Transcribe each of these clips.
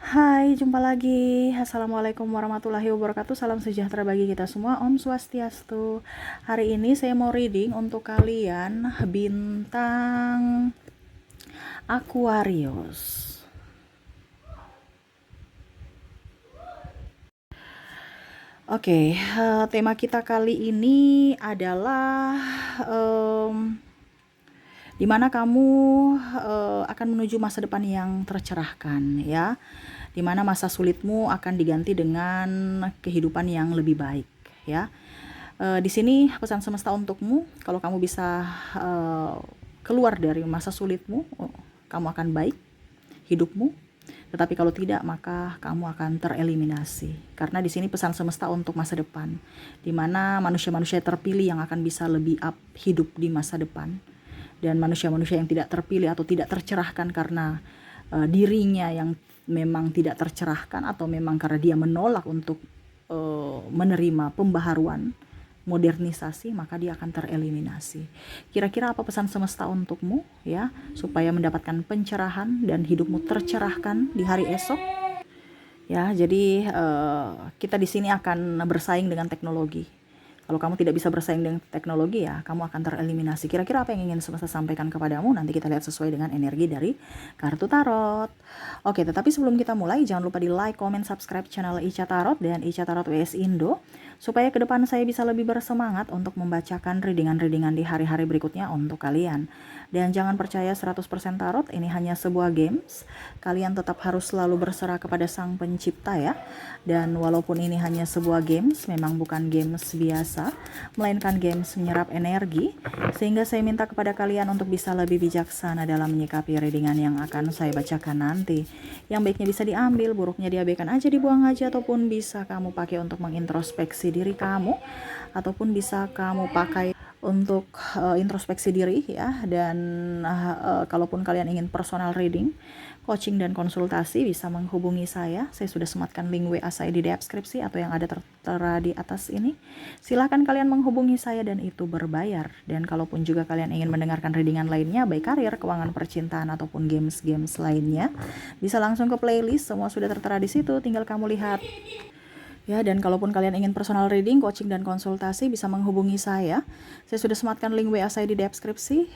Hai, jumpa lagi. Assalamualaikum warahmatullahi wabarakatuh. Salam sejahtera bagi kita semua. Om Swastiastu. Hari ini saya mau reading untuk kalian bintang Aquarius. Oke, tema kita kali ini adalah di mana kamu akan menuju masa depan yang tercerahkan, ya. Di mana masa sulitmu akan diganti dengan kehidupan yang lebih baik, ya. Di sini pesan semesta untukmu, kalau kamu bisa keluar dari masa sulitmu, kamu akan baik hidupmu. Tetapi kalau tidak, maka kamu akan tereliminasi. Karena di sini pesan semesta untuk masa depan, di mana manusia-manusia terpilih yang akan bisa lebih up hidup di masa depan, dan manusia-manusia yang tidak terpilih atau tidak tercerahkan karena dirinya yang memang tidak tercerahkan, atau memang karena dia menolak untuk menerima pembaharuan, modernisasi, maka dia akan tereliminasi. Kira-kira apa pesan semesta untukmu, ya, supaya mendapatkan pencerahan dan hidupmu tercerahkan di hari esok? Ya, jadi kita di sini akan bersaing dengan teknologi. Kalau kamu tidak bisa bersaing dengan teknologi, ya kamu akan tereliminasi. Kira-kira apa yang ingin semesta sampaikan kepadamu? Nanti kita lihat sesuai dengan energi dari kartu tarot. Oke, tetapi sebelum kita mulai, jangan lupa di like, comment, subscribe channel Ica Tarot dan Ica Tarot WS Indo, supaya ke depan saya bisa lebih bersemangat untuk membacakan readingan-readingan di hari-hari berikutnya untuk kalian. Dan jangan percaya 100% tarot, ini hanya sebuah games. Kalian tetap harus selalu berserah kepada Sang Pencipta, ya. Dan walaupun ini hanya sebuah games, memang bukan games biasa, melainkan games menyerap energi, sehingga saya minta kepada kalian untuk bisa lebih bijaksana dalam menyikapi readingan yang akan saya bacakan nanti. Yang baiknya bisa diambil, buruknya diabaikan aja, dibuang aja, ataupun bisa kamu pakai untuk mengintrospeksi diri kamu, ataupun bisa kamu pakai untuk introspeksi diri, ya. Dan kalaupun kalian ingin personal reading, coaching dan konsultasi, bisa menghubungi saya. Saya sudah sematkan link WA saya di deskripsi atau yang ada tertera di atas ini. Silahkan kalian menghubungi saya dan itu berbayar. Dan kalaupun juga kalian ingin mendengarkan readingan lainnya, baik karir, keuangan, percintaan, ataupun games-games lainnya, bisa langsung ke playlist, semua sudah tertera di situ, tinggal kamu lihat. Ya, dan kalaupun kalian ingin personal reading, coaching, dan konsultasi, bisa menghubungi saya. Saya sudah sematkan link WA saya di deskripsi,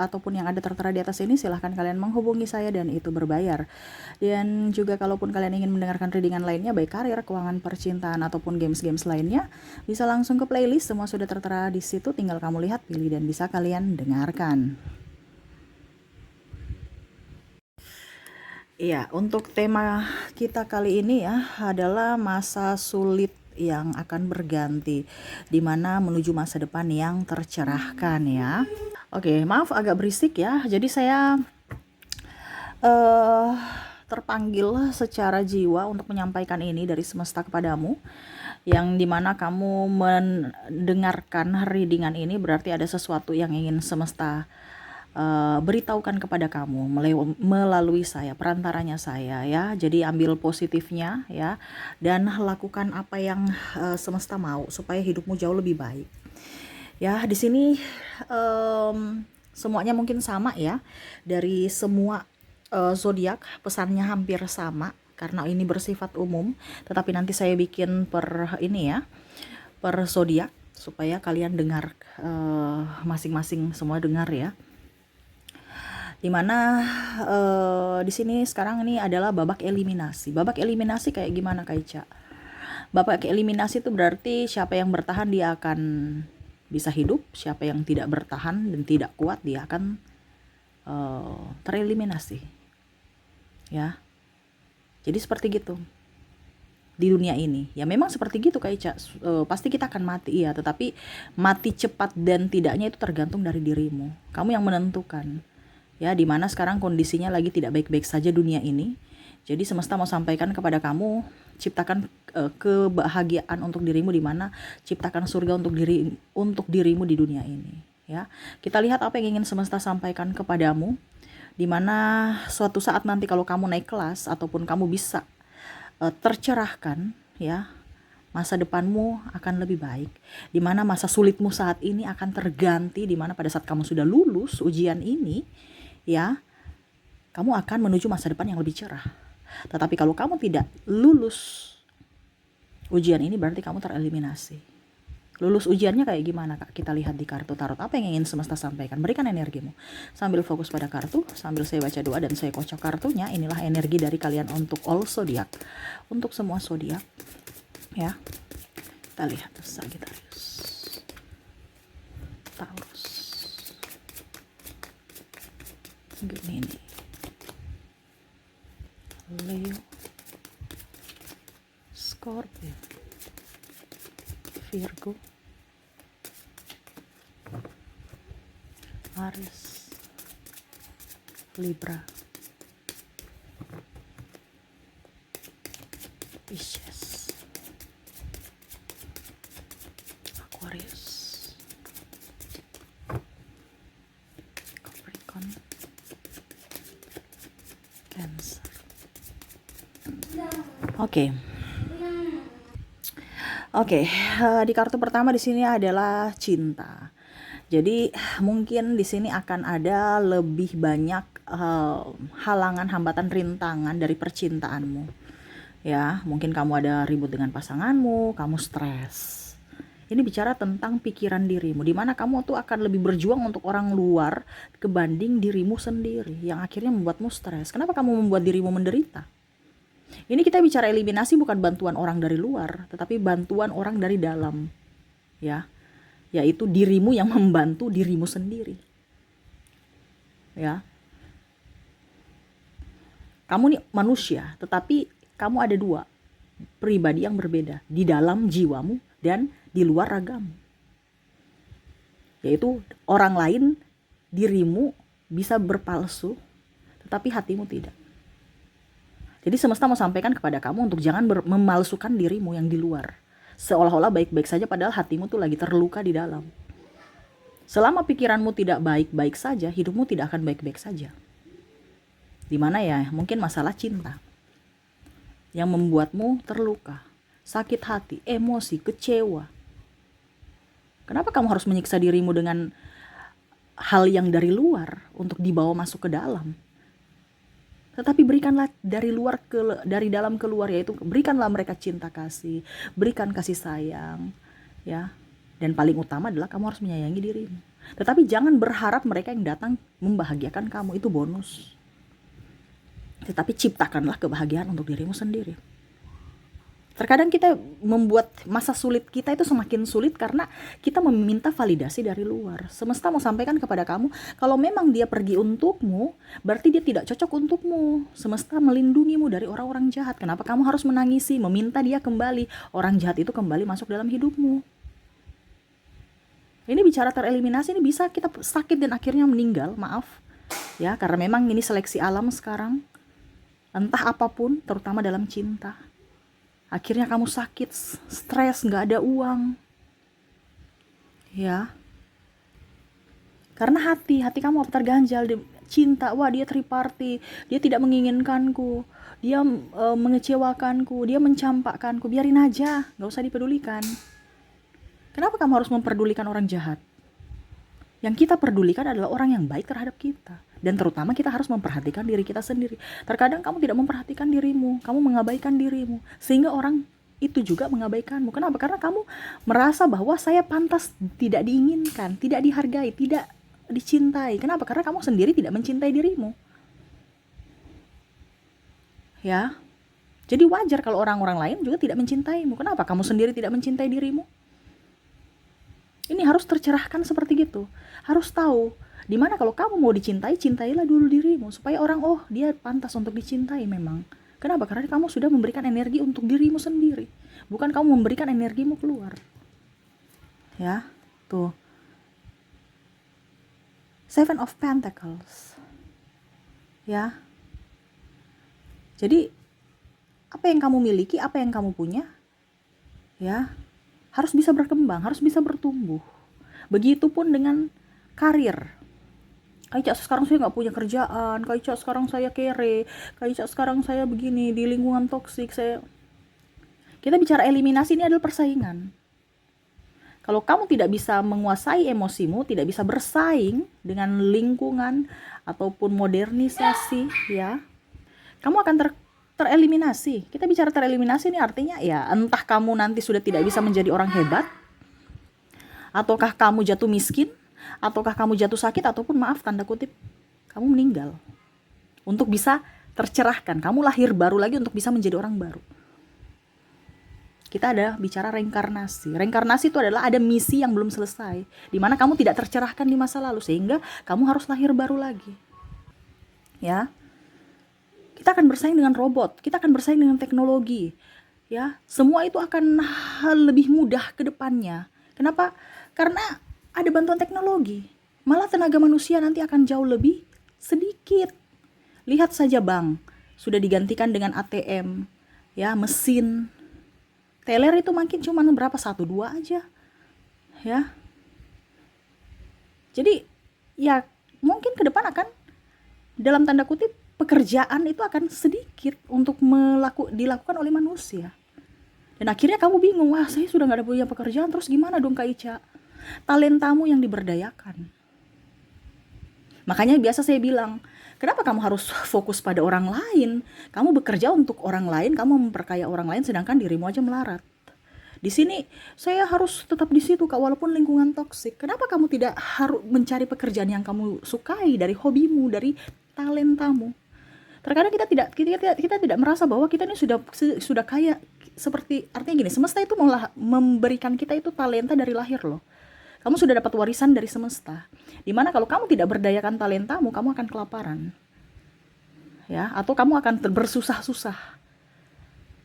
ataupun yang ada tertera di atas ini. Silahkan kalian menghubungi saya dan itu berbayar. Dan juga kalaupun kalian ingin mendengarkan readingan lainnya, baik karir, keuangan, percintaan, ataupun games-games lainnya, bisa langsung ke playlist, semua sudah tertera di situ, tinggal kamu lihat, pilih, dan bisa kalian dengarkan. Iya, untuk tema kita kali ini, ya, adalah masa sulit yang akan berganti, di mana menuju masa depan yang tercerahkan, ya. Oke, maaf agak berisik, ya. Jadi saya eh terpanggil secara jiwa untuk menyampaikan ini dari semesta kepadamu, yang dimana kamu mendengarkan readingan ini berarti ada sesuatu yang ingin semesta beritahukan kepada kamu melalui saya, perantaranya saya, ya. Jadi ambil positifnya, ya, dan lakukan apa yang semesta mau supaya hidupmu jauh lebih baik. Ya, di sini semuanya mungkin sama, ya. Dari semua zodiak pesannya hampir sama karena ini bersifat umum, tetapi nanti saya bikin per ini, ya, per zodiak supaya kalian dengar masing-masing, semua dengar, ya. Dimana di sini sekarang ini adalah babak eliminasi. Babak eliminasi kayak gimana, Kak Ica? Babak eliminasi itu berarti siapa yang bertahan dia akan bisa hidup, siapa yang tidak bertahan dan tidak kuat dia akan tereliminasi, ya. Jadi seperti gitu di dunia ini, ya. Memang seperti gitu, Kak Ica. Pasti kita akan mati, ya, tetapi mati cepat dan tidaknya itu tergantung dari dirimu. Kamu yang menentukan, ya, dimana sekarang kondisinya lagi tidak baik-baik saja dunia ini. Jadi semesta mau sampaikan kepada kamu, ciptakan kebahagiaan untuk dirimu, dimana ciptakan surga untuk dirimu di dunia ini, ya. Kita lihat apa yang ingin semesta sampaikan kepadamu, dimana suatu saat nanti kalau kamu naik kelas ataupun kamu bisa tercerahkan, ya, masa depanmu akan lebih baik, dimana masa sulitmu saat ini akan terganti, dimana pada saat kamu sudah lulus ujian ini, ya, kamu akan menuju masa depan yang lebih cerah. Tetapi kalau kamu tidak lulus ujian ini, berarti kamu tereliminasi. Lulus ujiannya kayak gimana, Kak? Kita lihat di kartu tarot. Apa yang ingin semesta sampaikan? Berikan energimu. Sambil fokus pada kartu, sambil saya baca doa dan saya kocok kartunya. Inilah energi dari kalian untuk all zodiak. Untuk semua zodiak. Ya. Kita lihat Sagittarius, Taurus, Gemini, Leo, Scorpio, Virgo, Aries, Libra, Pisces, Aquarius, Capricorn, Cancer. Oke, di kartu pertama di sini adalah cinta. Jadi mungkin di sini akan ada lebih banyak halangan, hambatan, rintangan dari percintaanmu. Ya, mungkin kamu ada ribut dengan pasanganmu, kamu stres. Ini bicara tentang pikiran dirimu, di mana kamu tuh akan lebih berjuang untuk orang luar kebanding dirimu sendiri, yang akhirnya membuatmu stres. Kenapa kamu membuat dirimu menderita? Ini kita bicara eliminasi, bukan bantuan orang dari luar, tetapi bantuan orang dari dalam. Ya, yaitu dirimu yang membantu dirimu sendiri. Ya. Kamu nih manusia, tetapi kamu ada dua pribadi yang berbeda di dalam jiwamu dan di luar ragamu. Yaitu orang lain, dirimu bisa berpalsu, tetapi hatimu tidak. Jadi semesta mau sampaikan kepada kamu untuk jangan memalsukan dirimu yang di luar. Seolah-olah baik-baik saja padahal hatimu tuh lagi terluka di dalam. Selama pikiranmu tidak baik-baik saja, hidupmu tidak akan baik-baik saja. Dimana ya, mungkin masalah cinta yang membuatmu terluka, sakit hati, emosi, kecewa. Kenapa kamu harus menyiksa dirimu dengan hal yang dari luar untuk dibawa masuk ke dalam? Tetapi berikanlah dari dalam keluar, yaitu berikanlah mereka cinta kasih, berikan kasih sayang, ya. Dan paling utama adalah kamu harus menyayangi dirimu. Tetapi jangan berharap mereka yang datang membahagiakan kamu, itu bonus. Tetapi ciptakanlah kebahagiaan untuk dirimu sendiri. Terkadang kita membuat masa sulit kita itu semakin sulit karena kita meminta validasi dari luar. Semesta mau sampaikan kepada kamu, kalau memang dia pergi untukmu, berarti dia tidak cocok untukmu. Semesta melindungimu dari orang-orang jahat. Kenapa kamu harus menangisi, meminta dia kembali? Orang jahat itu kembali masuk dalam hidupmu. Ini bicara tereliminasi, ini bisa kita sakit dan akhirnya meninggal, maaf. Ya, karena memang ini seleksi alam sekarang. Entah apapun, terutama dalam cinta. Akhirnya kamu sakit, stres, gak ada uang. Ya. Karena hati kamu terganjal, cinta, wah dia triparty, dia tidak menginginkanku, dia mengecewakanku, dia mencampakkanku, biarin aja, gak usah dipedulikan. Kenapa kamu harus memperdulikan orang jahat? Yang kita pedulikan adalah orang yang baik terhadap kita. Dan terutama kita harus memperhatikan diri kita sendiri. Terkadang kamu tidak memperhatikan dirimu, kamu mengabaikan dirimu, sehingga orang itu juga mengabaikanmu. Kenapa? Karena kamu merasa bahwa saya pantas tidak diinginkan, tidak dihargai, tidak dicintai. Kenapa? Karena kamu sendiri tidak mencintai dirimu. Ya. Jadi wajar kalau orang-orang lain juga tidak mencintaimu. Kenapa? Kamu sendiri tidak mencintai dirimu. Ini harus tercerahkan seperti gitu. Harus tahu, dimana kalau kamu mau dicintai, cintailah dulu dirimu. Supaya orang, oh dia pantas untuk dicintai memang. Kenapa? Karena kamu sudah memberikan energi untuk dirimu sendiri. Bukan kamu memberikan energimu keluar. Ya, tuh. Seven of Pentacles. Ya. Jadi, apa yang kamu miliki, apa yang kamu punya, ya, harus bisa berkembang, harus bisa bertumbuh. Begitupun dengan karir. Kayak sekarang saya nggak punya kerjaan, kayak sekarang saya kere, kayak sekarang saya begini di lingkungan toksik. Kita bicara eliminasi, ini adalah persaingan. Kalau kamu tidak bisa menguasai emosimu, tidak bisa bersaing dengan lingkungan ataupun modernisasi, ya, kamu akan tereliminasi. Kita bicara tereliminasi ini artinya ya entah kamu nanti sudah tidak bisa menjadi orang hebat, ataukah kamu jatuh miskin, ataukah kamu jatuh sakit, ataupun maaf tanda kutip kamu meninggal. Untuk bisa tercerahkan, kamu lahir baru lagi untuk bisa menjadi orang baru. Kita ada bicara reinkarnasi. Reinkarnasi itu adalah ada misi yang belum selesai, di mana kamu tidak tercerahkan di masa lalu, sehingga kamu harus lahir baru lagi. Ya, kita akan bersaing dengan robot, kita akan bersaing dengan teknologi. Ya, semua itu akan lebih mudah ke depannya. Kenapa? Karena ada bantuan teknologi. Malah tenaga manusia nanti akan jauh lebih sedikit. Lihat saja bank, sudah digantikan dengan ATM, ya, mesin. Teller itu makin cuma berapa, 1-2 aja. Ya. Jadi, ya mungkin ke depan akan dalam tanda kutip pekerjaan itu akan sedikit untuk dilakukan oleh manusia. Dan akhirnya kamu bingung, wah saya sudah gak ada punya pekerjaan, terus gimana dong Kak Ica? Talentamu yang diberdayakan. Makanya biasa saya bilang, kenapa kamu harus fokus pada orang lain? Kamu bekerja untuk orang lain, kamu memperkaya orang lain, sedangkan dirimu aja melarat. Di sini saya harus tetap di situ Kak, walaupun lingkungan toksik. Kenapa kamu tidak harus mencari pekerjaan yang kamu sukai, dari hobimu, dari talentamu? Terkadang kita tidak merasa bahwa kita ini sudah kaya, seperti artinya gini, semesta itu memberikan kita itu talenta dari lahir loh. Kamu sudah dapat warisan dari semesta. Dimana kalau kamu tidak berdayakan talentamu, kamu akan kelaparan. Ya, atau kamu akan bersusah-susah.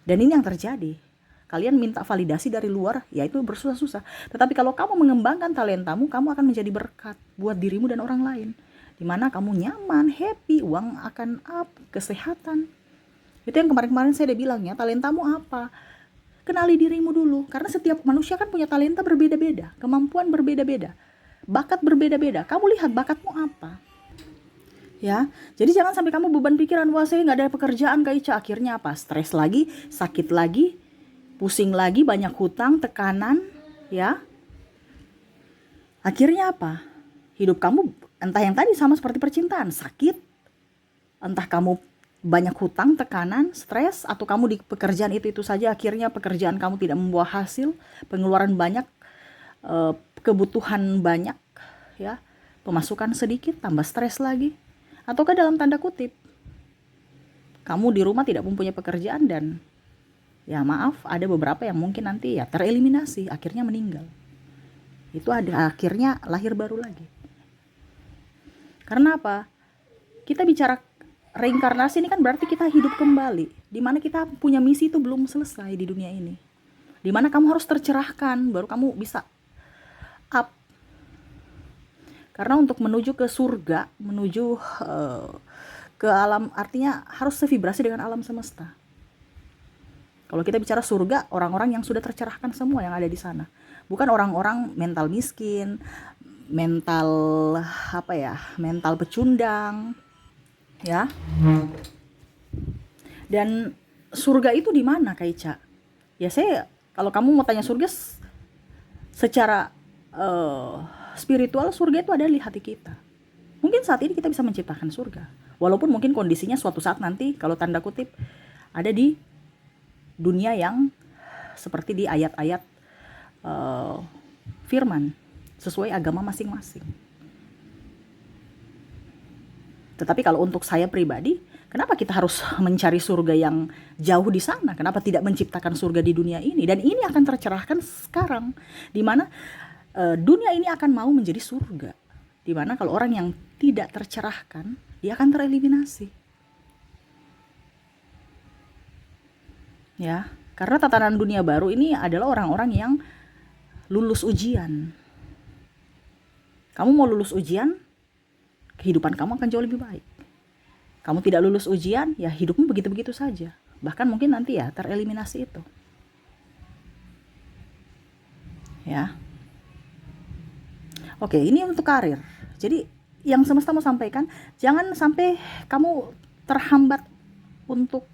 Dan ini yang terjadi. Kalian minta validasi dari luar, yaitu bersusah-susah. Tetapi kalau kamu mengembangkan talentamu, kamu akan menjadi berkat buat dirimu dan orang lain. Dimana kamu nyaman, happy, uang akan up, kesehatan. Itu yang kemarin-kemarin saya udah bilang ya, talentamu apa? Kenali dirimu dulu, karena setiap manusia kan punya talenta berbeda-beda, kemampuan berbeda-beda, bakat berbeda-beda. Kamu lihat bakatmu apa? Ya, jadi jangan sampai kamu beban pikiran, wah saya nggak ada pekerjaan Kak Ica, akhirnya apa? Stres lagi, sakit lagi, pusing lagi, banyak hutang, tekanan, ya. Akhirnya apa? Hidup kamu entah yang tadi sama seperti percintaan, sakit, entah kamu banyak hutang, tekanan, stres, atau kamu di pekerjaan itu saja, akhirnya pekerjaan kamu tidak membawa hasil, pengeluaran banyak, kebutuhan banyak, ya, pemasukan sedikit, tambah stres lagi. Ataukah dalam tanda kutip, kamu di rumah tidak mempunyai pekerjaan dan ya maaf, ada beberapa yang mungkin nanti ya tereliminasi, akhirnya meninggal. Itu ada akhirnya lahir baru lagi. Karena apa? Kita bicara reinkarnasi ini kan berarti kita hidup kembali, dimana kita punya misi itu belum selesai di dunia ini, dimana kamu harus tercerahkan baru kamu bisa up. Karena untuk menuju ke surga, menuju ke alam, artinya harus sevibrasi dengan alam semesta. Kalau kita bicara surga, orang-orang yang sudah tercerahkan semua yang ada di sana, bukan orang-orang mental miskin, mental mental pecundang, ya. Dan surga itu di mana Kak Ica? Ya saya, kalau kamu mau tanya surga secara spiritual, surga itu ada di hati kita. Mungkin saat ini kita bisa menciptakan surga, walaupun mungkin kondisinya suatu saat nanti kalau tanda kutip ada di dunia yang seperti di ayat-ayat firman sesuai agama masing-masing. Tetapi kalau untuk saya pribadi, kenapa kita harus mencari surga yang jauh di sana? Kenapa tidak menciptakan surga di dunia ini? Dan ini akan tercerahkan sekarang, di mana dunia ini akan mau menjadi surga. Di mana kalau orang yang tidak tercerahkan, dia akan tereliminasi. Ya, karena tatanan dunia baru ini adalah orang-orang yang lulus ujian. Kamu mau lulus ujian, kehidupan kamu akan jauh lebih baik. Kamu tidak lulus ujian, ya hidupmu begitu-begitu saja. Bahkan mungkin nanti ya tereliminasi itu. Ya. Oke, ini untuk karir. Jadi yang semesta mau sampaikan, jangan sampai kamu terhambat untuk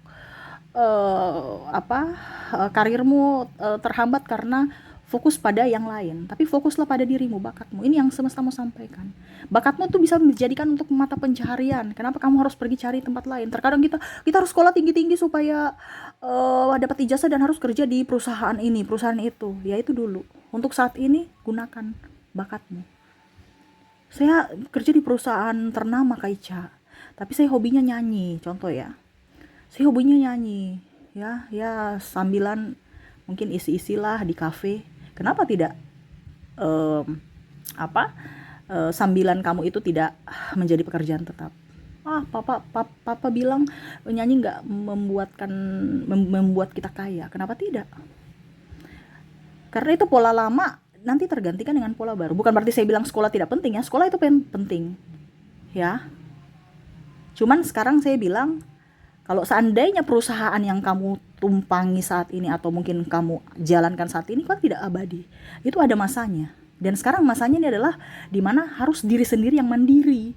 karirmu terhambat karena fokus pada yang lain, tapi fokuslah pada dirimu, bakatmu. Ini yang semesta mau sampaikan. Bakatmu tuh bisa dijadikan untuk mata pencaharian. Kenapa kamu harus pergi cari tempat lain? Terkadang kita harus sekolah tinggi-tinggi supaya dapat ijazah dan harus kerja di perusahaan ini, perusahaan itu. Ya itu dulu. Untuk saat ini gunakan bakatmu. Saya kerja di perusahaan ternama Kak Ica, tapi saya hobinya nyanyi, contoh ya. Saya hobinya nyanyi, ya sambilan mungkin isi-isilah di kafe. Kenapa tidak sambilan kamu itu tidak menjadi pekerjaan tetap? Papa bilang nyanyi nggak membuat kita kaya. Kenapa tidak? Karena itu pola lama nanti tergantikan dengan pola baru. Bukan berarti saya bilang sekolah tidak penting ya. Sekolah itu penting, ya. Cuman sekarang saya bilang, kalau seandainya perusahaan yang kamu tumpangi saat ini atau mungkin kamu jalankan saat ini kan tidak abadi, itu ada masanya. Dan sekarang masanya ini adalah dimana harus diri sendiri yang mandiri.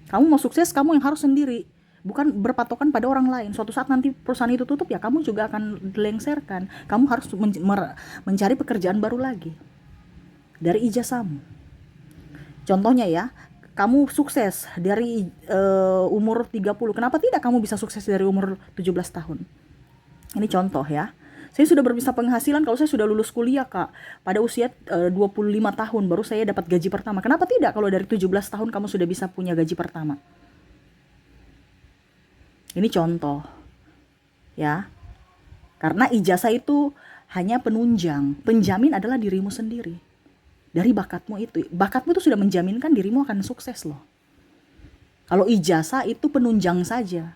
Kamu mau sukses, kamu yang harus sendiri, bukan berpatokan pada orang lain. Suatu saat nanti perusahaan itu tutup, ya kamu juga akan dilengsarkan. Kamu harus mencari pekerjaan baru lagi dari ijazahmu. Contohnya ya, kamu sukses dari umur 30, kenapa tidak kamu bisa sukses dari umur 17 tahun? Ini contoh ya. Saya sudah berbisa penghasilan kalau saya sudah lulus kuliah Kak. Pada usia 25 tahun baru saya dapat gaji pertama. Kenapa tidak kalau dari 17 tahun kamu sudah bisa punya gaji pertama? Ini contoh ya. Karena ijazah itu hanya penunjang, penjamin adalah dirimu sendiri. Dari bakatmu itu sudah menjaminkan dirimu akan sukses loh. Kalau ijazah itu penunjang saja.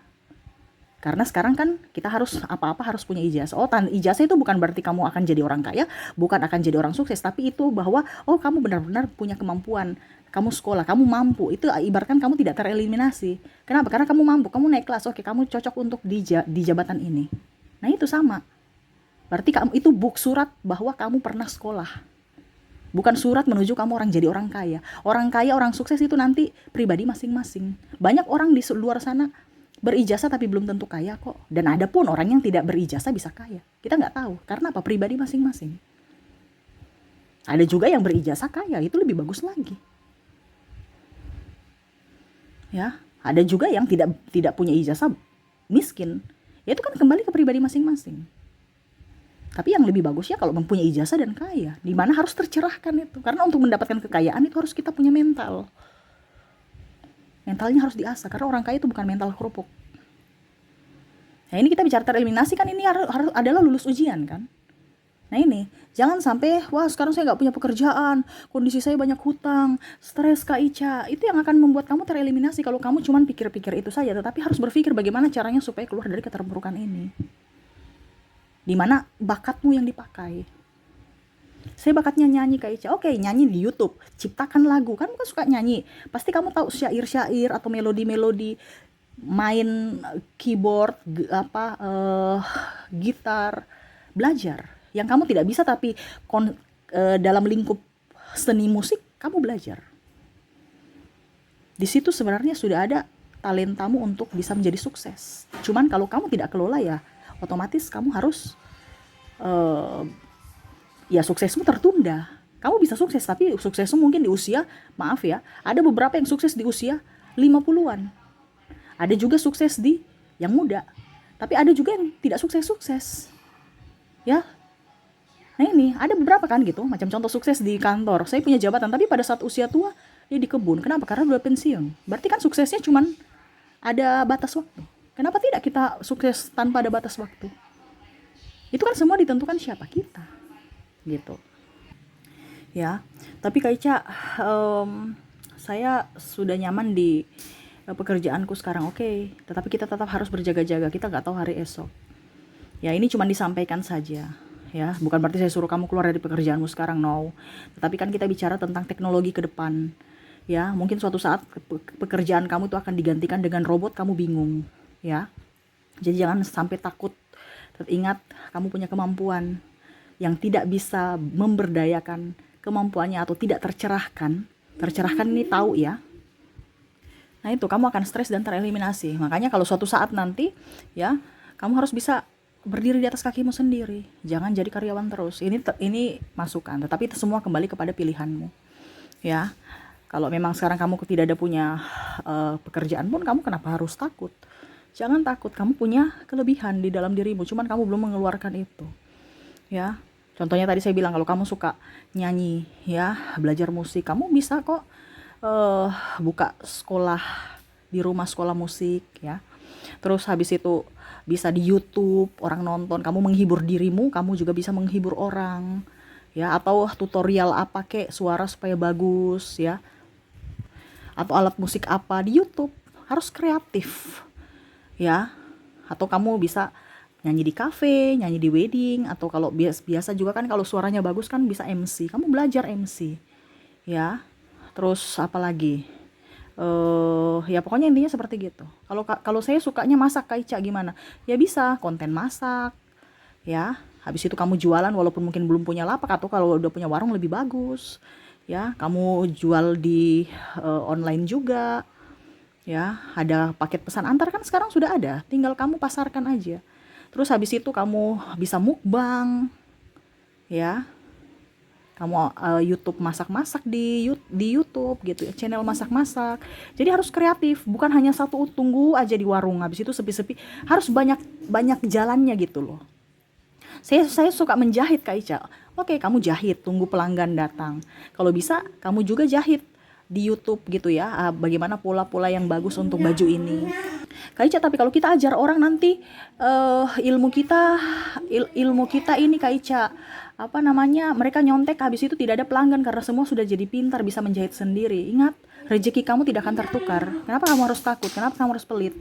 Karena sekarang kan kita harus apa-apa harus punya ijazah. Ijazah itu bukan berarti kamu akan jadi orang kaya, bukan akan jadi orang sukses, tapi itu bahwa kamu benar-benar punya kemampuan. Kamu sekolah, kamu mampu. Itu ibaratkan kamu tidak tereliminasi. Kenapa? Karena kamu mampu, kamu naik kelas. Oke, kamu cocok untuk di jabatan ini. Nah, itu sama. Berarti kamu itu surat bahwa kamu pernah sekolah. Bukan surat menuju kamu jadi orang kaya. Orang kaya, orang sukses itu nanti pribadi masing-masing. Banyak orang di luar sana berijazah tapi belum tentu kaya kok. Dan ada pun orang yang tidak berijazah bisa kaya. Kita nggak tahu. Karena apa? Pribadi masing-masing. Ada juga yang berijazah kaya, itu lebih bagus lagi. Ya, ada juga yang tidak punya ijazah miskin. Ya itu kan kembali ke pribadi masing-masing. Tapi yang lebih bagus ya kalau mempunyai ijazah dan kaya. Di mana harus tercerahkan itu. Karena untuk mendapatkan kekayaan itu harus kita punya mental. Mentalnya harus diasah, karena orang kaya itu bukan mental kerupuk. Nah ini kita bicara tereliminasi kan, ini harus adalah lulus ujian kan. Nah ini, jangan sampai, sekarang saya gak punya pekerjaan, kondisi saya banyak hutang, stres Kak Ica. Itu yang akan membuat kamu tereliminasi kalau kamu cuma pikir-pikir itu saja. Tetapi harus berpikir bagaimana caranya supaya keluar dari keterpurukan ini. Dimana bakatmu yang dipakai. Saya bakatnya nyanyi Kak Ica. Oke, nyanyi di YouTube, ciptakan lagu. Kan bukan suka nyanyi. Pasti kamu tahu syair-syair atau melodi-melodi, main keyboard, gitar, belajar. Yang kamu tidak bisa tapi dalam lingkup seni musik kamu belajar. Di situ sebenarnya sudah ada talentamu untuk bisa menjadi sukses. Cuman kalau kamu tidak kelola ya otomatis kamu harus suksesmu tertunda. Kamu bisa sukses, tapi suksesmu mungkin di usia, maaf ya, ada beberapa yang sukses di usia 50-an. Ada juga sukses di yang muda. Tapi ada juga yang tidak sukses-sukses. Ya. Nah ini, ada beberapa kan gitu, macam contoh sukses di kantor. Saya punya jabatan, tapi pada saat usia tua, dia di kebun. Kenapa? Karena udah pensiun. Berarti kan suksesnya cuman ada batas waktu. Kenapa tidak kita sukses tanpa ada batas waktu? Itu kan semua ditentukan siapa kita. Gitu ya. Tapi Kak Ica, saya sudah nyaman di pekerjaanku sekarang, oke. Tetapi kita tetap harus berjaga-jaga, kita nggak tahu hari esok ya. Ini cuma disampaikan saja ya, bukan berarti saya suruh kamu keluar dari pekerjaanmu sekarang, no. Tetapi kan kita bicara tentang teknologi ke depan ya. Mungkin suatu saat pekerjaan kamu itu akan digantikan dengan robot, kamu bingung ya. Jadi jangan sampai takut. Ingat, kamu punya kemampuan yang tidak bisa memberdayakan kemampuannya atau tidak tercerahkan. Tercerahkan ini tahu ya. Nah itu, kamu akan stres dan tereliminasi. Makanya kalau suatu saat nanti ya, kamu harus bisa berdiri di atas kakimu sendiri. Jangan jadi karyawan terus. Ini masukan, tetapi itu semua kembali kepada pilihanmu. Ya. Kalau memang sekarang kamu tidak ada punya pekerjaan pun, kamu kenapa harus takut? Jangan takut, kamu punya kelebihan di dalam dirimu, cuman kamu belum mengeluarkan itu. Ya. Contohnya tadi saya bilang kalau kamu suka nyanyi, ya, belajar musik, kamu bisa kok buka sekolah di rumah, sekolah musik, ya. Terus habis itu bisa di YouTube, orang nonton, kamu menghibur dirimu, kamu juga bisa menghibur orang, ya. Atau tutorial apa kek suara supaya bagus, ya, atau alat musik apa di YouTube. Harus kreatif, ya. Atau kamu bisa nyanyi di kafe, nyanyi di wedding, atau kalau biasa juga kan kalau suaranya bagus kan bisa MC. Kamu belajar MC, ya. Terus apa lagi? Ya pokoknya intinya seperti gitu. Kalau saya sukanya masak, Kak Ica, gimana? Ya bisa konten masak, ya. Habis itu kamu jualan walaupun mungkin belum punya lapak, atau kalau udah punya warung lebih bagus, ya. Kamu jual di online juga, ya. Ada paket pesan antar kan sekarang sudah ada, tinggal kamu pasarkan aja. Terus habis itu kamu bisa mukbang, ya. Kamu YouTube masak-masak di YouTube gitu ya, channel masak-masak. Jadi harus kreatif, bukan hanya satu tunggu aja di warung habis itu sepi-sepi, harus banyak jalannya gitu loh. Saya suka menjahit, Kak Ica. Oke, kamu jahit, tunggu pelanggan datang. Kalau bisa, kamu juga jahit di YouTube gitu ya. Bagaimana pola-pola yang bagus untuk baju ini. Kak Ica, tapi kalau kita ajar orang nanti ilmu kita ini, Kak Ica, apa namanya? Mereka nyontek habis itu tidak ada pelanggan karena semua sudah jadi pintar bisa menjahit sendiri. Ingat, rezeki kamu tidak akan tertukar. Kenapa kamu harus takut? Kenapa kamu harus pelit?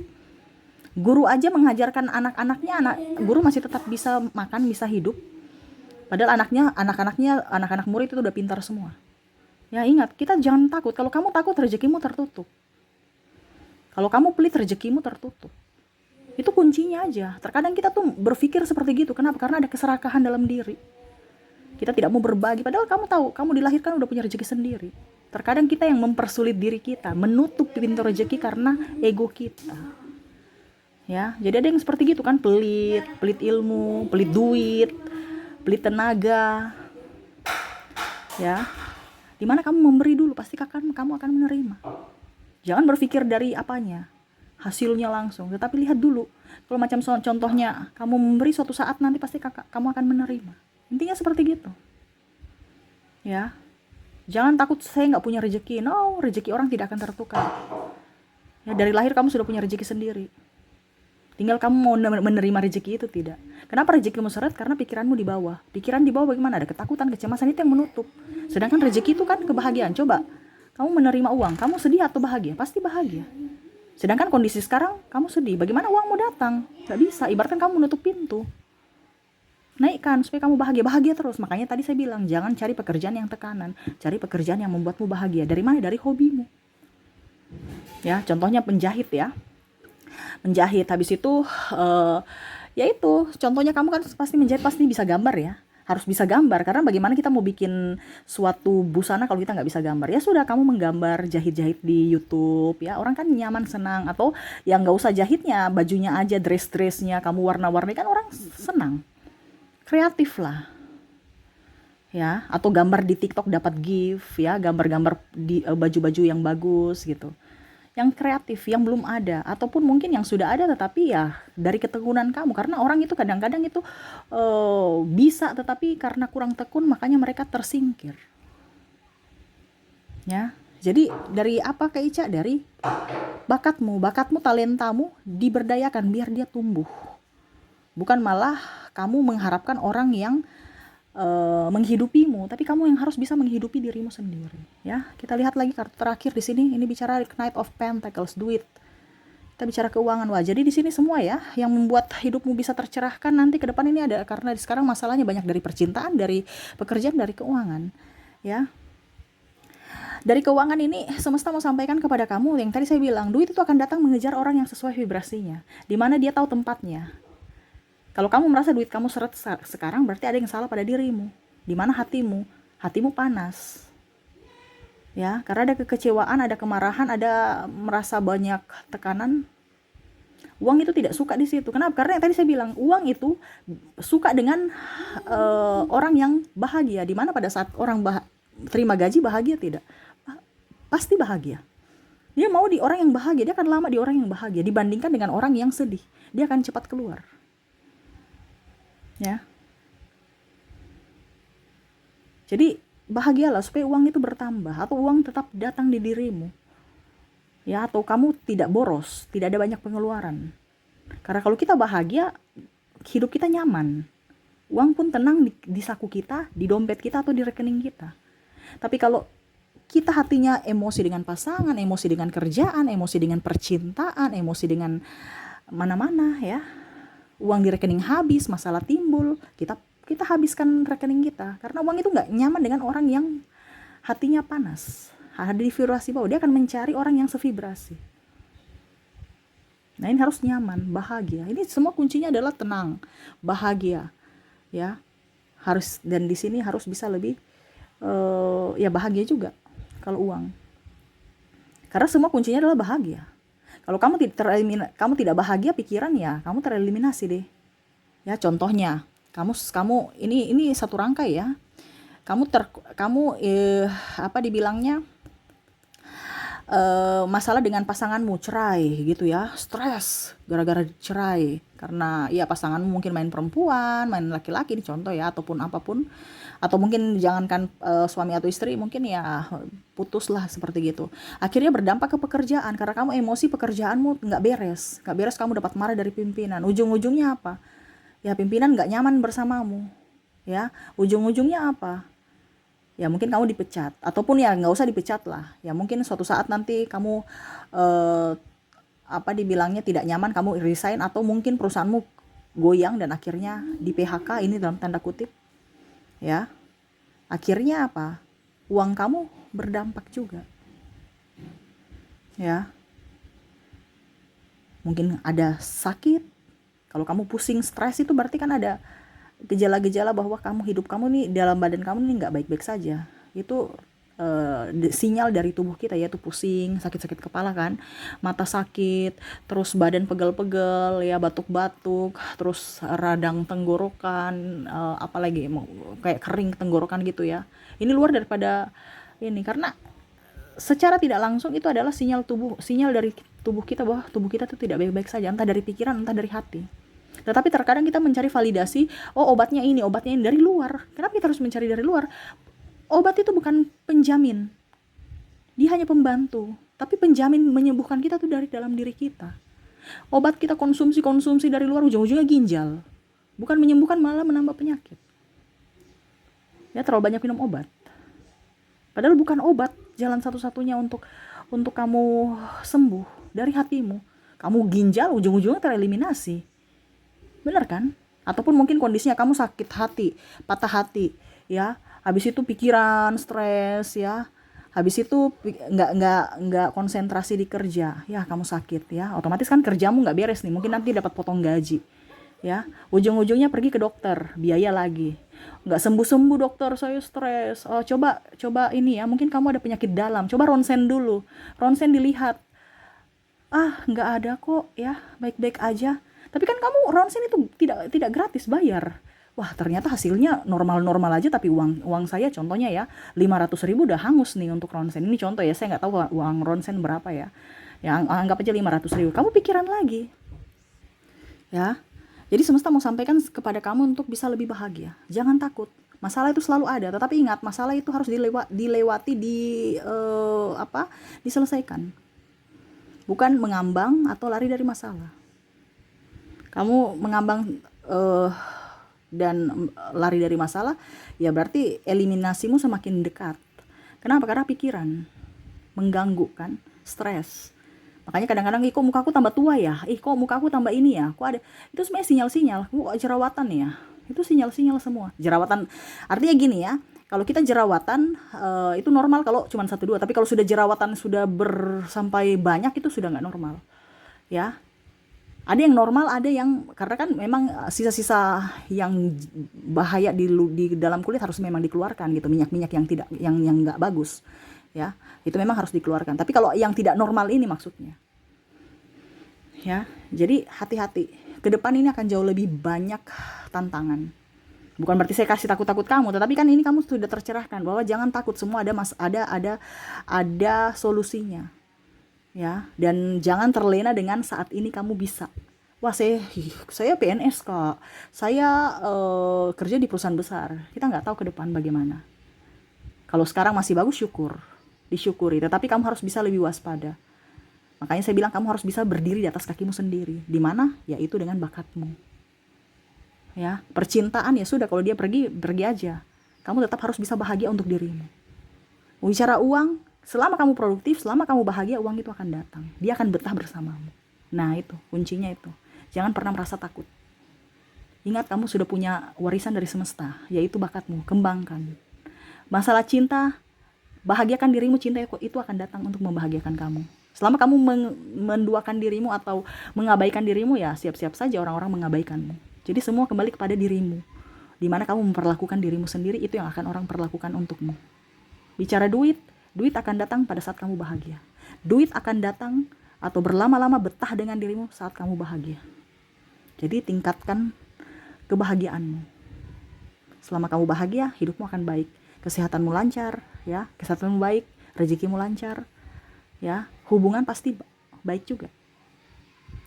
Guru aja mengajarkan anak-anaknya, guru masih tetap bisa makan, bisa hidup. Padahal anak-anak murid itu udah pintar semua. Ya ingat, kita jangan takut. Kalau kamu takut, rezekimu tertutup. Kalau kamu pelit, rezekimu tertutup. Itu kuncinya aja. Terkadang kita tuh berpikir seperti gitu. Kenapa? Karena ada keserakahan dalam diri. Kita tidak mau berbagi. Padahal kamu tahu, kamu dilahirkan udah punya rezeki sendiri. Terkadang kita yang mempersulit diri kita, menutup pintu rezeki karena ego kita. Ya, jadi ada yang seperti gitu kan, pelit ilmu, pelit duit, pelit tenaga, ya. Dimana kamu memberi dulu, pasti kamu akan menerima. Jangan berpikir dari apanya, hasilnya langsung, tetapi lihat dulu. Kalau macam contohnya, kamu memberi suatu saat nanti pasti kamu akan menerima. Intinya seperti gitu, ya. Jangan takut saya nggak punya rezeki. No, rezeki orang tidak akan tertukar. Ya, dari lahir kamu sudah punya rezeki sendiri. Tinggal kamu mau menerima rezeki itu tidak. Kenapa rezekimu seret? Karena pikiranmu di bawah. Pikiran di bawah bagaimana? Ada ketakutan, kecemasan, itu yang menutup. Sedangkan rezeki itu kan kebahagiaan. Coba, kamu menerima uang, kamu sedih atau bahagia? Pasti bahagia. Sedangkan kondisi sekarang, kamu sedih. Bagaimana uang mau datang? Gak bisa, ibaratkan kamu menutup pintu. Naikkan supaya kamu bahagia terus. Makanya tadi saya bilang, jangan cari pekerjaan yang tekanan. Cari pekerjaan yang membuatmu bahagia. Dari mana? Dari hobimu. Ya, contohnya penjahit ya. Menjahit, habis itu ya itu contohnya, kamu kan pasti menjahit, pasti bisa gambar ya, harus bisa gambar, karena bagaimana kita mau bikin suatu busana kalau kita nggak bisa gambar. Ya sudah, kamu menggambar, jahit-jahit di YouTube ya, orang kan nyaman, senang. Atau yang nggak usah jahitnya, bajunya aja, dress-dressnya kamu warna-warni, kan orang senang. Kreatif lah ya. Atau gambar di TikTok dapat gift ya, gambar-gambar di baju-baju yang bagus gitu, yang kreatif, yang belum ada, ataupun mungkin yang sudah ada tetapi ya dari ketekunan kamu. Karena orang itu kadang-kadang itu bisa, tetapi karena kurang tekun makanya mereka tersingkir, ya. Jadi dari apa, Kak Ica? Dari bakatmu, talentamu diberdayakan biar dia tumbuh, bukan malah kamu mengharapkan orang yang menghidupimu, tapi kamu yang harus bisa menghidupi dirimu sendiri. Ya, kita lihat lagi kartu terakhir di sini. Ini bicara Knight of Pentacles, duit. Kita bicara keuangan. Wah, jadi di sini semua ya yang membuat hidupmu bisa tercerahkan nanti ke depan ini ada, karena sekarang masalahnya banyak dari percintaan, dari pekerjaan, dari keuangan. Ya. Dari keuangan ini semesta mau sampaikan kepada kamu yang tadi saya bilang, duit itu akan datang mengejar orang yang sesuai vibrasinya, di mana dia tahu tempatnya. Kalau kamu merasa duit kamu seret sekarang, berarti ada yang salah pada dirimu. Di mana hatimu panas. Ya, karena ada kekecewaan, ada kemarahan, ada merasa banyak tekanan. Uang itu tidak suka di situ. Kenapa? Karena yang tadi saya bilang, uang itu suka dengan orang yang bahagia. Dimana pada saat orang terima gaji bahagia tidak? Pasti bahagia. Dia mau di orang yang bahagia, dia akan lama di orang yang bahagia dibandingkan dengan orang yang sedih. Dia akan cepat keluar. Ya. Jadi bahagialah supaya uang itu bertambah atau uang tetap datang di dirimu. Ya, atau kamu tidak boros, tidak ada banyak pengeluaran. Karena kalau kita bahagia, hidup kita nyaman. Uang pun tenang di saku kita, di dompet kita atau di rekening kita. Tapi kalau kita hatinya emosi dengan pasangan, emosi dengan kerjaan, emosi dengan percintaan, emosi dengan mana-mana ya. Uang di rekening habis, masalah timbul, kita habiskan rekening kita. Karena uang itu nggak nyaman dengan orang yang hatinya panas. Ada di vibrasi bawah, dia akan mencari orang yang sevibrasi. Nah, ini harus nyaman, bahagia. Ini semua kuncinya adalah tenang, bahagia. Ya. Harus, dan di sini harus bisa lebih ya bahagia juga. Kalau uang, karena semua kuncinya adalah bahagia. Kalau kamu tidak bahagia pikiran, ya kamu tereliminasi deh. Ya, contohnya kamu ini satu rangkai ya. Kamu apa dibilangnya, masalah dengan pasanganmu, cerai gitu ya, stres gara-gara cerai karena ya pasanganmu mungkin main perempuan, main laki-laki, ini contoh ya, ataupun apapun. Atau mungkin jangankan suami atau istri, mungkin ya putuslah seperti gitu. Akhirnya berdampak ke pekerjaan karena kamu emosi, pekerjaanmu nggak beres, kamu dapat marah dari pimpinan. Ujung-ujungnya apa? Ya pimpinan nggak nyaman bersamamu. Ya, ujung-ujungnya apa? Ya mungkin kamu dipecat, ataupun ya nggak usah dipecat lah. Ya mungkin suatu saat nanti kamu apa dibilangnya tidak nyaman, kamu resign, atau mungkin perusahaanmu goyang dan akhirnya di PHK, ini dalam tanda kutip. Ya, akhirnya apa? Uang kamu berdampak juga. Ya, mungkin ada sakit. Kalau kamu pusing, stres, itu berarti kan ada gejala-gejala bahwa hidup kamu nih, dalam badan kamu nih nggak baik-baik saja. Itu sinyal dari tubuh kita, yaitu pusing, sakit-sakit kepala kan, mata sakit, terus badan pegel-pegel ya, batuk-batuk, terus radang tenggorokan, apalagi kayak kering tenggorokan gitu ya. Ini luar daripada ini, karena secara tidak langsung itu adalah sinyal dari tubuh kita bahwa tubuh kita tuh tidak baik-baik saja, entah dari pikiran, entah dari hati. Tetapi terkadang kita mencari validasi, obatnya ini dari luar. Kenapa kita harus mencari dari luar? Obat itu bukan penjamin, dia hanya pembantu. Tapi penjamin menyembuhkan kita tuh dari dalam diri kita. Obat kita konsumsi dari luar, ujung-ujungnya ginjal. Bukan menyembuhkan, malah menambah penyakit. Ya, terlalu banyak minum obat. Padahal bukan obat jalan satu-satunya untuk kamu sembuh dari hatimu. Kamu ginjal, ujung-ujungnya tereliminasi. Benar kan? Ataupun mungkin kondisinya kamu sakit hati, patah hati, ya. Habis itu pikiran, stres, ya. Habis itu nggak konsentrasi di kerja, ya kamu sakit, ya. Otomatis kan kerjamu nggak beres nih. Mungkin nanti dapat potong gaji, ya. Ujung-ujungnya pergi ke dokter, biaya lagi. Nggak sembuh-sembuh dokter, saya stres. Oh, coba ini ya. Mungkin kamu ada penyakit dalam. Coba ronsen dulu. Ronsen dilihat. Nggak ada kok, ya. Baik-baik aja. Tapi kan kamu ronsen itu tidak gratis, bayar. Wah, ternyata hasilnya normal-normal aja, tapi uang saya contohnya ya 500.000 udah hangus nih untuk ronsen. Ini contoh ya, saya nggak tahu uang ronsen berapa ya. Ya anggap aja 500.000. Kamu pikiran lagi. Ya. Jadi semesta mau sampaikan kepada kamu untuk bisa lebih bahagia. Jangan takut. Masalah itu selalu ada, tetapi ingat, masalah itu harus dilewati, diselesaikan. Bukan mengambang atau lari dari masalah. Kamu mengambang dan lari dari masalah, ya berarti eliminasimu semakin dekat. Kenapa? Karena pikiran mengganggu kan, stres. Makanya kadang-kadang, kok mukaku tambah tua ya, kok mukaku tambah ini ya, kok ada, itu sebenarnya sinyal-sinyal, kok jerawatan ya, itu sinyal-sinyal semua. Jerawatan artinya gini ya, kalau kita jerawatan itu normal kalau cuma 1-2, tapi kalau sudah jerawatan sudah sampai banyak, itu sudah nggak normal ya. Ada yang normal, ada yang, karena kan memang sisa-sisa yang bahaya di dalam kulit harus memang dikeluarkan gitu, minyak-minyak yang nggak bagus ya, itu memang harus dikeluarkan. Tapi kalau yang tidak normal ini maksudnya ya. Jadi hati-hati. Ke depan ini akan jauh lebih banyak tantangan. Bukan berarti saya kasih takut-takut kamu, tetapi kan ini kamu sudah tercerahkan bahwa jangan takut, semua ada solusinya, ya. Dan jangan terlena dengan saat ini kamu bisa. Wah, saya PNS kak, saya kerja di perusahaan besar. Kita nggak tahu ke depan bagaimana. Kalau sekarang masih bagus, disyukuri. Tetapi kamu harus bisa lebih waspada. Makanya saya bilang kamu harus bisa berdiri di atas kakimu sendiri. Di mana? Yaitu dengan bakatmu. Ya, percintaan ya sudah, kalau dia pergi aja. Kamu tetap harus bisa bahagia untuk dirimu. Bicara uang, selama kamu produktif, selama kamu bahagia, uang itu akan datang. Dia akan betah bersamamu. Nah, itu kuncinya itu. Jangan pernah merasa takut. Ingat, kamu sudah punya warisan dari semesta, yaitu bakatmu. Kembangkan. Masalah cinta, bahagiakan dirimu, cinta itu akan datang untuk membahagiakan kamu. Selama kamu menduakan dirimu atau mengabaikan dirimu, ya siap-siap saja orang-orang mengabaikanmu. Jadi semua kembali kepada dirimu. Di mana kamu memperlakukan dirimu sendiri, itu yang akan orang perlakukan untukmu. Bicara duit akan datang pada saat kamu bahagia. Duit akan datang atau berlama-lama betah dengan dirimu saat kamu bahagia. Jadi tingkatkan kebahagiaanmu. Selama kamu bahagia, hidupmu akan baik. Kesehatanmu lancar, ya. Kesehatanmu baik, rezekimu lancar, ya. Hubungan pasti baik juga.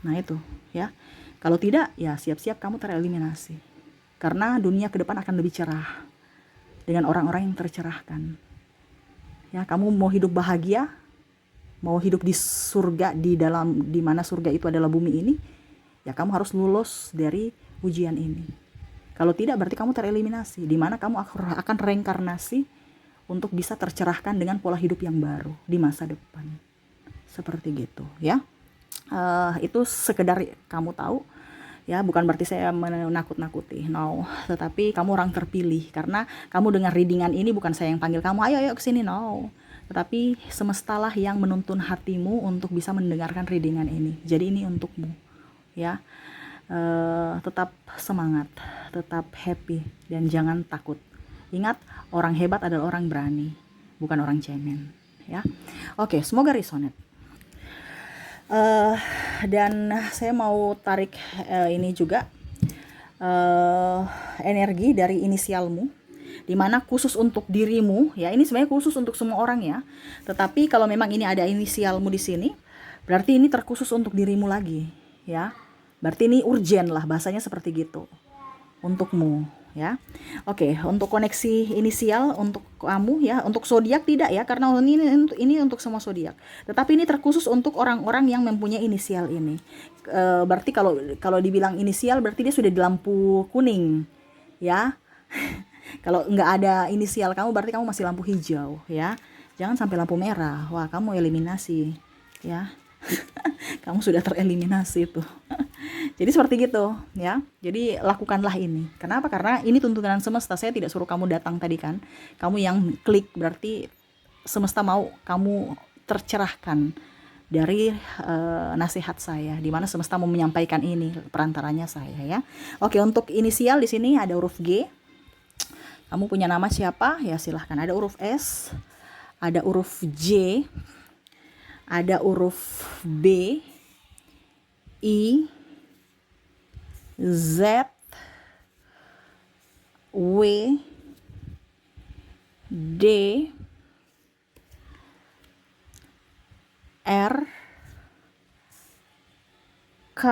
Nah, itu, ya. Kalau tidak, ya siap-siap kamu tereliminasi. Karena dunia ke depan akan lebih cerah dengan orang-orang yang tercerahkan. Ya, kamu mau hidup bahagia, mau hidup di surga, di mana surga itu adalah bumi ini, ya kamu harus lulus dari ujian ini. Kalau tidak, berarti kamu tereliminasi, di mana kamu akan reinkarnasi untuk bisa tercerahkan dengan pola hidup yang baru di masa depan. Seperti gitu, ya. Itu sekedar kamu tahu, ya. Bukan berarti saya menakut-nakuti, no. Tetapi kamu orang terpilih, karena kamu dengar readingan ini bukan saya yang panggil kamu, ayo kesini, no. Tetapi semestalah yang menuntun hatimu untuk bisa mendengarkan readingan ini. Jadi ini untukmu, ya. Tetap semangat, tetap happy, dan jangan takut. Ingat, orang hebat adalah orang berani, bukan orang cemen, ya. Oke, semoga resonate. Dan saya mau tarik ini juga energi dari inisialmu, dimana khusus untuk dirimu, ya. Ini sebenarnya khusus untuk semua orang, ya. Tetapi kalau memang ini ada inisialmu di sini, berarti ini terkhusus untuk dirimu lagi, ya. Berarti ini urgent lah, bahasanya seperti gitu, untukmu, ya. Oke, untuk koneksi inisial untuk kamu, ya. Untuk zodiak tidak, ya, karena ini untuk semua zodiak. Tetapi ini terkhusus untuk orang-orang yang mempunyai inisial ini. Berarti kalau dibilang inisial, berarti dia sudah di lampu kuning, ya. Kalau nggak ada inisial kamu, berarti kamu masih lampu hijau, ya. Jangan sampai lampu merah. Wah, kamu eliminasi, ya. Kamu sudah tereliminasi tuh. Jadi seperti gitu, ya. Jadi lakukanlah ini. Kenapa? Karena ini tuntunan semesta. Saya tidak suruh kamu datang tadi kan. Kamu yang klik, berarti semesta mau kamu tercerahkan dari nasihat saya. Di mana semesta mau menyampaikan ini, perantaranya saya, ya. Oke, untuk inisial di sini ada huruf G. Kamu punya nama siapa? Ya silahkan. Ada huruf S, ada huruf J, ada huruf B, I, Z, W, D, R, K.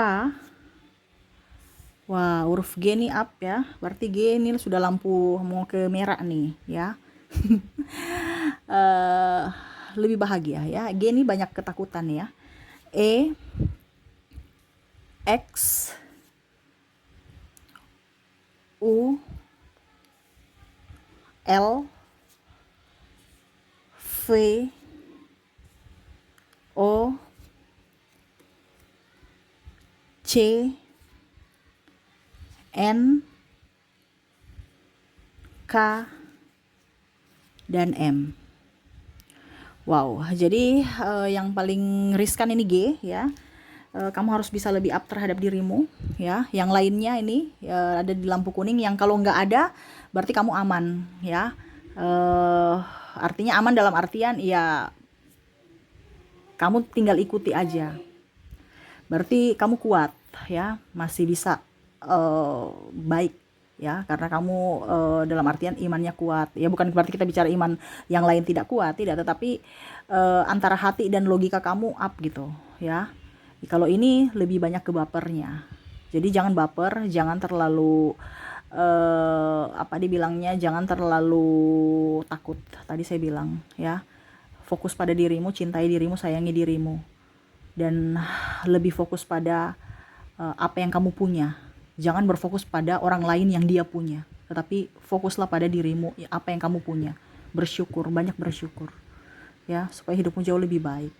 Wah, huruf G nih up, ya. Berarti G ini sudah lampu mau ke merah nih, ya. Lebih bahagia, ya. G ini banyak ketakutan, ya. E, X, U, L, V, O, C, N, K, dan M. Wow, jadi yang paling riskan ini G, ya. Kamu harus bisa lebih up terhadap dirimu, ya. Yang lainnya ini ada di lampu kuning, yang kalau nggak ada berarti kamu aman, ya. Artinya aman dalam artian ya kamu tinggal ikuti aja. Berarti kamu kuat ya, masih bisa baik ya, karena kamu dalam artian imannya kuat. Ya bukan berarti kita bicara iman yang lain tidak kuat, tidak, tetapi antara hati dan logika kamu up gitu ya. Kalau ini lebih banyak ke bapernya. Jadi jangan baper, jangan terlalu apa dibilangnya, jangan terlalu takut. Tadi saya bilang ya, fokus pada dirimu, cintai dirimu, sayangi dirimu, dan lebih fokus pada apa yang kamu punya. Jangan berfokus pada orang lain yang dia punya, tetapi fokuslah pada dirimu, apa yang kamu punya. Bersyukur, banyak bersyukur ya, supaya hidupmu jauh lebih baik.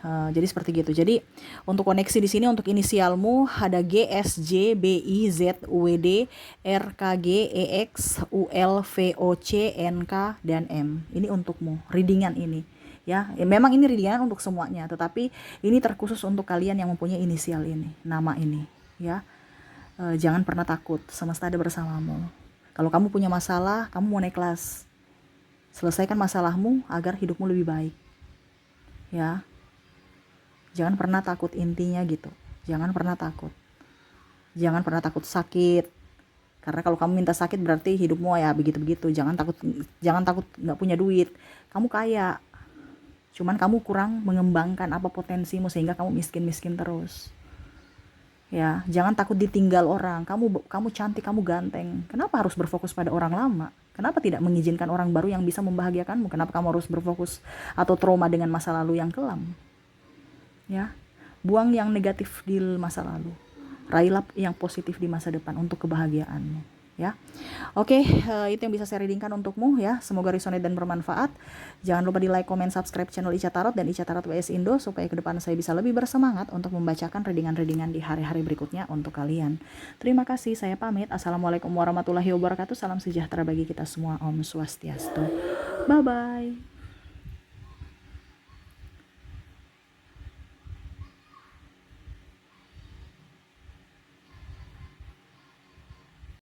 Jadi seperti gitu. Jadi untuk koneksi di sini, untuk inisialmu ada G, S, J, B, I, Z, U, W, D, R, K, G, E, X, U, L, V, O, C, N, K, dan M. Ini untukmu, readingan ini. Ya, memang ini readingan untuk semuanya, tetapi ini terkhusus untuk kalian yang mempunyai inisial ini, nama ini. Ya, jangan pernah takut, semesta ada bersamamu. Kalau kamu punya masalah, kamu mau naik kelas, selesaikan masalahmu agar hidupmu lebih baik. Ya. Jangan pernah takut, intinya gitu. Jangan pernah takut. Jangan pernah takut sakit. Karena kalau kamu minta sakit berarti hidupmu ya begitu-begitu. Jangan takut nggak punya duit. Kamu kaya. Cuman kamu kurang mengembangkan apa potensimu sehingga kamu miskin-miskin terus. Ya, jangan takut ditinggal orang. Kamu cantik, kamu ganteng. Kenapa harus berfokus pada orang lama? Kenapa tidak mengizinkan orang baru yang bisa membahagiakanmu? Kenapa kamu harus berfokus atau trauma dengan masa lalu yang kelam? Ya, buang yang negatif di masa lalu, raihlah yang positif di masa depan untuk kebahagiaanmu ya. Oke, itu yang bisa saya readingkan untukmu ya, semoga resonate dan bermanfaat. Jangan lupa di like, comment, subscribe channel Ica Tarot dan Ica Tarot WS Indo supaya ke depan saya bisa lebih bersemangat untuk membacakan readingan-readingan di hari-hari berikutnya untuk kalian. Terima kasih, saya pamit. Assalamualaikum warahmatullahi wabarakatuh. Salam sejahtera bagi kita semua. Om Swastiastu. Bye bye.